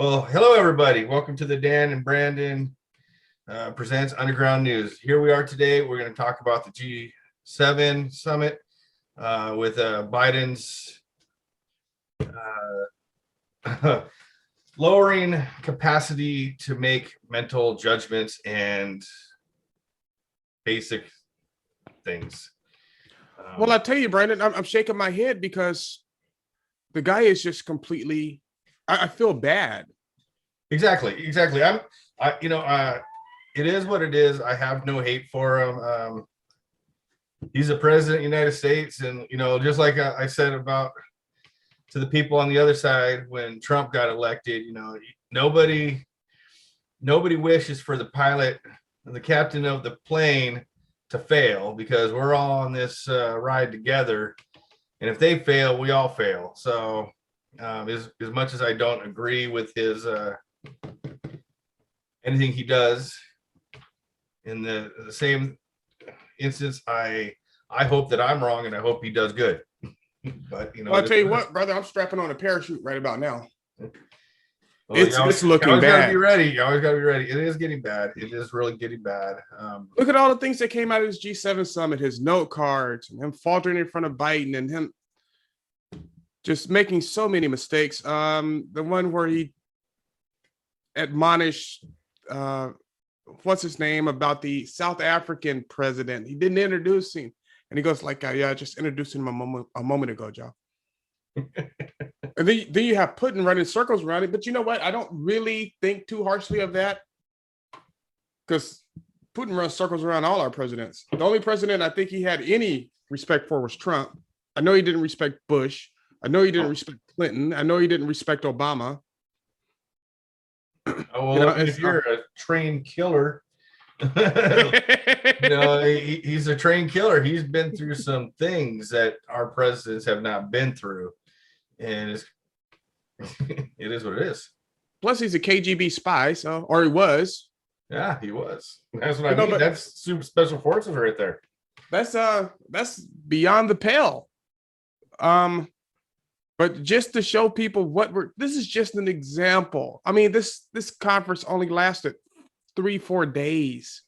Well, hello everybody. Welcome to the Dan and Brandon presents Underground News. Here we are today. We're going to talk about the G7 summit with Biden's lowering capacity to make mental judgments and basic things. Well, I tell you, Brandon, I'm shaking my head because the guy is just completely. I feel bad. Exactly. It is what it is. I have no hate for him. He's the president of the United States, and just like I said about to the people on the other side when Trump got elected, nobody wishes for the pilot and the captain of the plane to fail, because we're all on this ride together, and if they fail, we all fail. So as much as I don't agree with his anything he does, in the same instance, I hope that I'm wrong, and I hope he does good. But Well, I'll tell you what, brother, I'm strapping on a parachute right about now. Well, it's looking bad. Gotta be ready. You always gotta be ready. It is getting bad. It is really getting bad. Look at all the things that came out of his G7 summit, his note cards, and him faltering in front of Biden, and him just making so many mistakes. The one where he admonished what's his name about the South African president. He didn't introduce him, and he goes like, "Yeah, I just introduced him a moment ago, Joe." And then you have Putin running circles around it. But you know what? I don't really think too harshly of that, because Putin runs circles around all our presidents. The only president I think he had any respect for was Trump. I know he didn't respect Bush. I know he didn't respect Clinton. I know he didn't respect Obama. Oh, well, if you're a trained killer, he's a trained killer. He's been through some things that our presidents have not been through, and it is what it is. Plus, he's a KGB spy, or he was. Yeah, he was. That's what I mean. That's super special forces right there. That's beyond the pale. But just to show people this is just an example. I mean, this conference only lasted 3-4 days.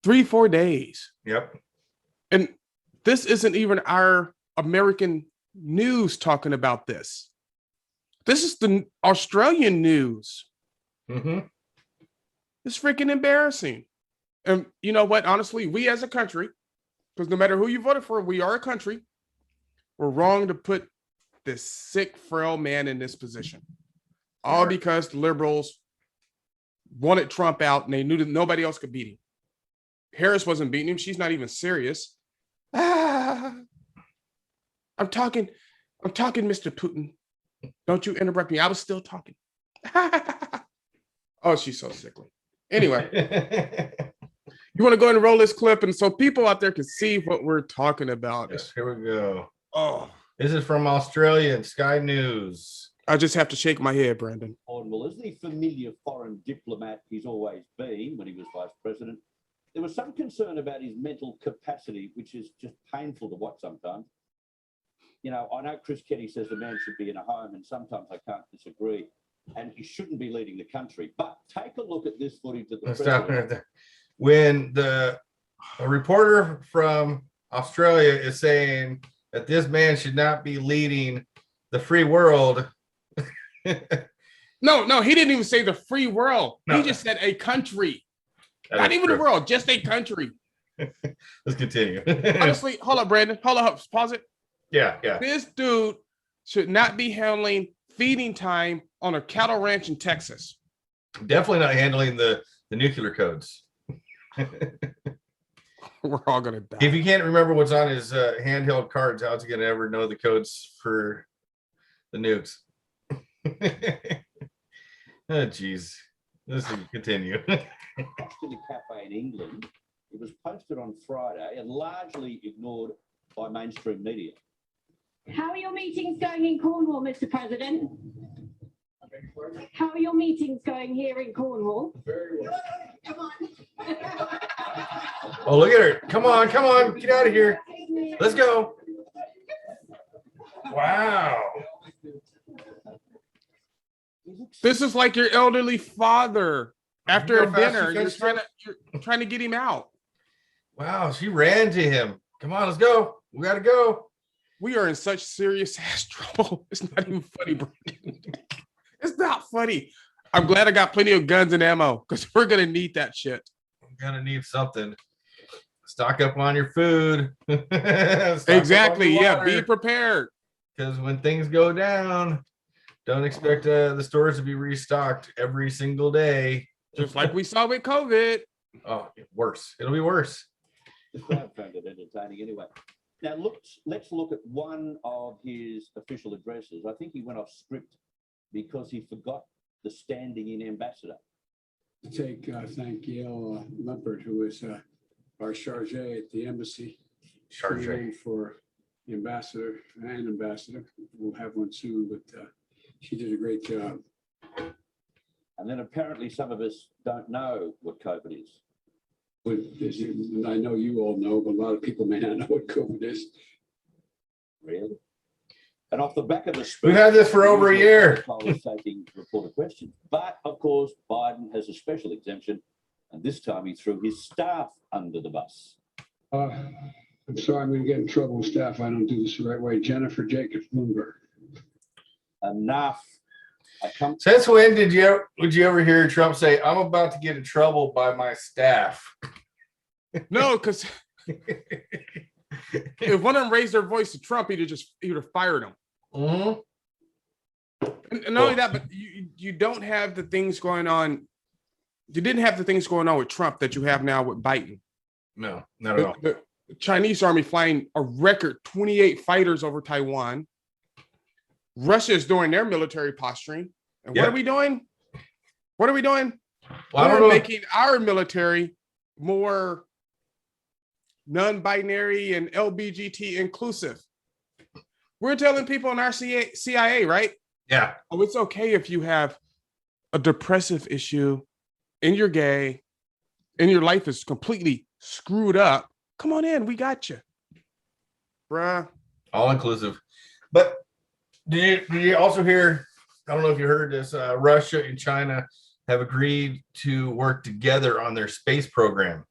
3-4 days. Yep. And this isn't even our American news talking about this. This is the Australian news. Mm-hmm. It's freaking embarrassing. And you know what? Honestly, we as a country, because no matter who you voted for, we are a country. We're wrong to put this sick, frail man in this position. All because the liberals wanted Trump out, and they knew that nobody else could beat him. Harris wasn't beating him. She's not even serious. I'm talking, Mr. Putin. Don't you interrupt me. I was still talking. Oh, she's so sickly. Anyway, you want to go ahead and roll this clip, and so people out there can see what we're talking about. Yes, here we go. Oh, this is from Australia and Sky News. I just have to shake my head, Brandon. Well, isn't he familiar foreign diplomat he's always been when he was vice president? There was some concern about his mental capacity, which is just painful to watch sometimes. I know Chris Kenny says the man should be in a home, and sometimes I can't disagree, and he shouldn't be leading the country. But take a look at this footage of the president. When a reporter from Australia is saying that this man should not be leading the free world. No, he didn't even say the free world. No. He just said a country. Not even the world, just a country. Let's continue. Honestly, hold up, Brandon. Hold up, pause it. Yeah. This dude should not be handling feeding time on a cattle ranch in Texas. Definitely not handling the nuclear codes. We're all gonna die. If you can't remember what's on his handheld cards, how's he gonna ever know the codes for the nukes? Oh, geez. Let's continue. To the cafe in England, it was posted on Friday and largely ignored by mainstream media. How are your meetings going in Cornwall, Mr. President? How are your meetings going here in Cornwall? Very well. Come on. Oh, look at her. Come on. Get out of here. Let's go. Wow. He looks This is like your elderly father after You a know how fast dinner. she finished You're trying to get him out. Wow, she ran to him. Come on, let's go. We gotta go. We are in such serious ass trouble. It's not even funny, Brandon. It's not funny. I'm glad I got plenty of guns and ammo because we're gonna need that shit. We're gonna need something. Stock up on your food. Exactly. Yeah, be prepared. Because when things go down, don't expect the stores to be restocked every single day. Just like we saw with COVID. Oh, worse. It'll be worse. the crowd found it entertaining anyway. Now let's look at one of his official addresses. I think he went off script because he forgot the standing in ambassador. Thank Gail Leopard, who is our charge at the embassy. Charge. filling in for the ambassador and ambassador. We'll have one soon, but she did a great job. And then apparently some of us don't know what COVID is. But and I know you all know, but a lot of people may not know what COVID is. Really? And off the back of the speech, We've had this for over a year. I was taking reporter questions. But of course, Biden has a special exemption. And this time he threw his staff under the bus. I'm sorry, I'm going to get in trouble with staff. I don't do this the right way. Jennifer Jacobs Bloomberg. Enough. Since when would you ever hear Trump say, "I'm about to get in trouble by my staff"? No, because if one of them raised their voice to Trump, he would have fired him. Mm-hmm. And not only that, but you don't have the things going on. You didn't have the things going on with Trump that you have now with Biden. No, not at all. The Chinese army flying a record 28 fighters over Taiwan. Russia is doing their military posturing. And Yeah. what are we doing? What are we doing? Well, I don't know. We're making our military more non-binary and LBGT inclusive. We're telling people in our CIA, right? Yeah. Oh, it's okay if you have a depressive issue and you're gay and your life is completely screwed up. Come on in, we got you. Bruh. All inclusive. But did you also hear, I don't know if you heard this, Russia and China have agreed to work together on their space program.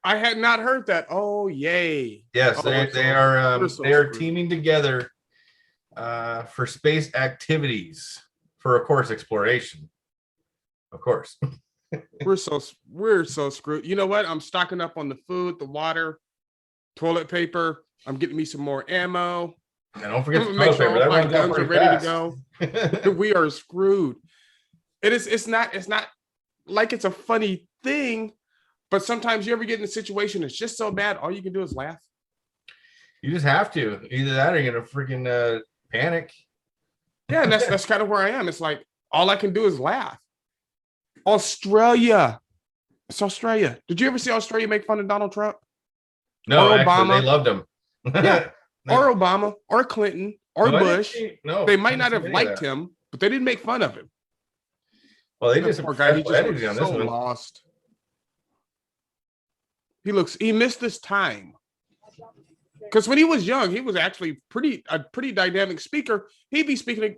I had not heard that. Oh, yay. Yes, Oh, they are we're so they are screwed. teaming together for space activities for, of course, exploration. Of course. We're so screwed. You know what? I'm stocking up on the food, the water, toilet paper. I'm getting me some more ammo. And don't forget the Make toilet sure paper. all That my runs out guns are pretty ready fast. to go. We are screwed. It's not like it's a funny thing, but sometimes you ever get in a situation that's just so bad, all you can do is laugh. You just have to. Either that or you're gonna freaking panic. Yeah, and that's kind of where I am. It's like all I can do is laugh. Australia. It's Australia. Did you ever see Australia make fun of Donald Trump? No, Or actually, Obama. they loved him. Yeah. Or Obama, or Clinton, or No, I didn't Bush. see- no, They I might didn't not see have any of liked that. him, but they didn't make fun of him. Well, they That did some poor guy, he professional just editing on looks this so one. lost. He missed his time. Because when he was young, he was actually a pretty dynamic speaker. He'd be speaking.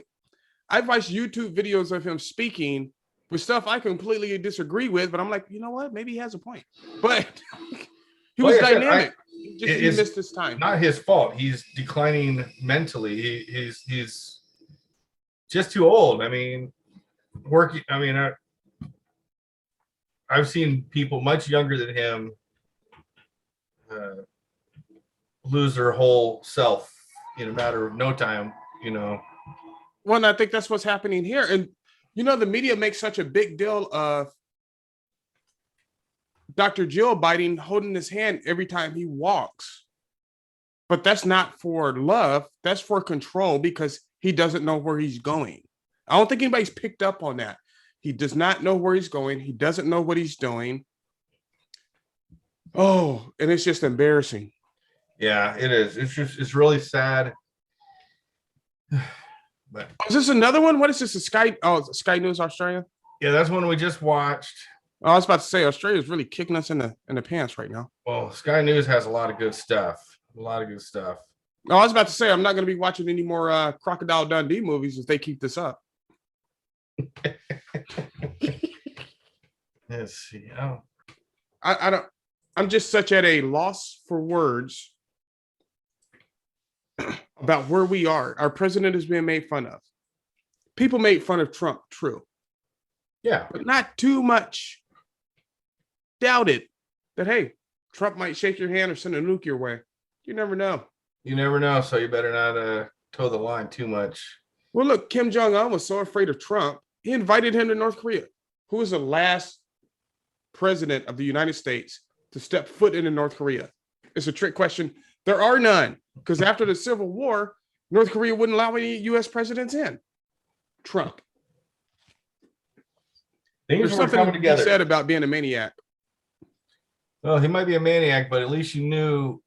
I've watched YouTube videos of him speaking with stuff I completely disagree with, but I'm like, you know what? Maybe he has a point. But he was Like I said, dynamic. He it's missed his time. Not his fault. He's declining mentally. He's just too old. I mean, working. I mean, I've seen people much younger than him lose their whole self in a matter of no time. You know. Well, and I think that's what's happening here. And the media makes such a big deal of Dr. Jill Biden holding his hand every time he walks. But that's not for love. That's for control because he doesn't know where he's going. I don't think anybody's picked up on that. He does not know where he's going. He doesn't know what he's doing. Oh, and it's just embarrassing. Yeah, it is. It's really sad. But Is this another one? What is this? Sky News Australia? yeah, that's one we just watched. I was about to say Australia is really kicking us in the pants right now. Well, Sky News has a lot of good stuff. A lot of good stuff. No, I was about to say I'm not going to be watching any more Crocodile Dundee movies if they keep this up. Let's see. Oh, I don't. I'm just such at a loss for words about where we are. Our president is being made fun of. People made fun of Trump, true, yeah. but not too much. Doubt it that, hey, Trump might shake your hand or send a nuke your way. You never know. You never know, so you better not toe the line too much. Well, look, Kim Jong-un was so afraid of Trump, he invited him to North Korea. Who was the last president of the United States to step foot into North Korea? It's a trick question. There are none, because after the Civil War, North Korea wouldn't allow any U.S. presidents in. Trump. Things There's were something coming to be together. said about being a maniac. Well, he might be a maniac, but at least you knew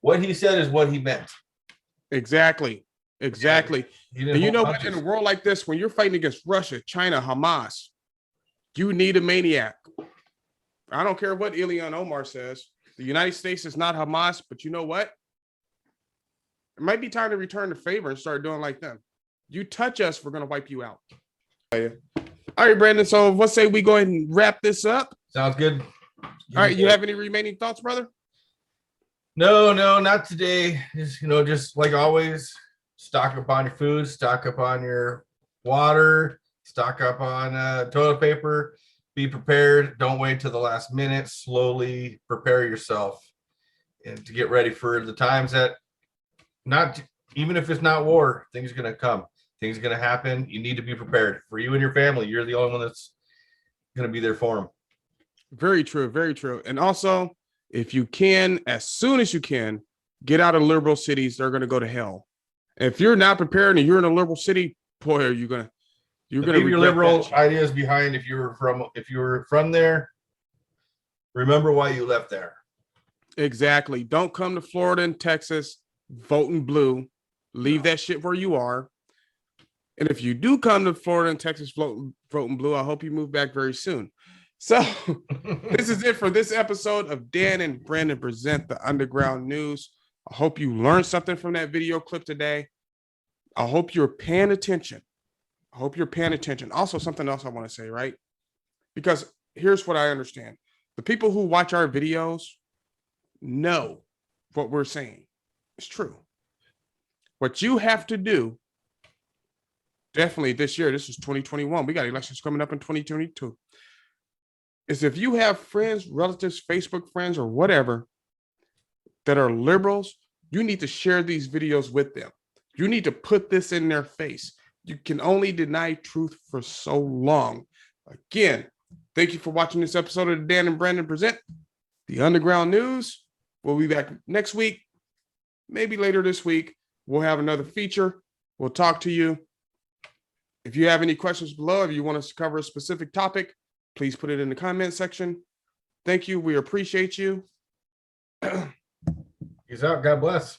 what he said is what he meant. Exactly. Exactly. He didn't And you hold know what? punches. In a world like this, when you're fighting against Russia, China, Hamas, you need a maniac. I don't care what Ilhan Omar says. The United States is not Hamas, but you know what? It might be time to return the favor and start doing like them. You touch us, we're going to wipe you out. All right, Brandon. So let's say we go ahead and wrap this up. Sounds good. All right. You have any remaining thoughts, brother? No, not today. Just like always, stock up on your food, stock up on your water, stock up on toilet paper. Be prepared. Don't wait till the last minute. Slowly prepare yourself and to get ready for the times that even if it's not war, things are going to come. Things are going to happen. You need to be prepared for you and your family. You're the only one that's going to be there for them. Very true. Very true. And also, if you can, as soon as you can, get out of liberal cities. They're going to go to hell. If you're not prepared and you're in a liberal city, boy, are you going to Leave your liberal ideas behind. If you were from there, remember why you left there. Exactly. Don't come to Florida and Texas voting blue. Leave that shit where you are. And if you do come to Florida and Texas voting blue, I hope you move back very soon. So this is it for this episode of Dan and Brandon Present the Underground News. I hope you learned something from that video clip today. I hope you're paying attention. Also, something else I want to say, right? Because here's what I understand. The people who watch our videos know what we're saying. It's true. What you have to do, definitely this year, this is 2021. We got elections coming up in 2022. Is if you have friends, relatives, Facebook friends, or whatever that are liberals, you need to share these videos with them. You need to put this in their face. You can only deny truth for so long. Again, thank you for watching this episode of the Dan and Brandon Present the Underground News. We'll be back next week, maybe later this week. We'll have another feature. We'll talk to you. If you have any questions below, if you want us to cover a specific topic, please put it in the comment section. Thank you. We appreciate you. Peace out. God bless.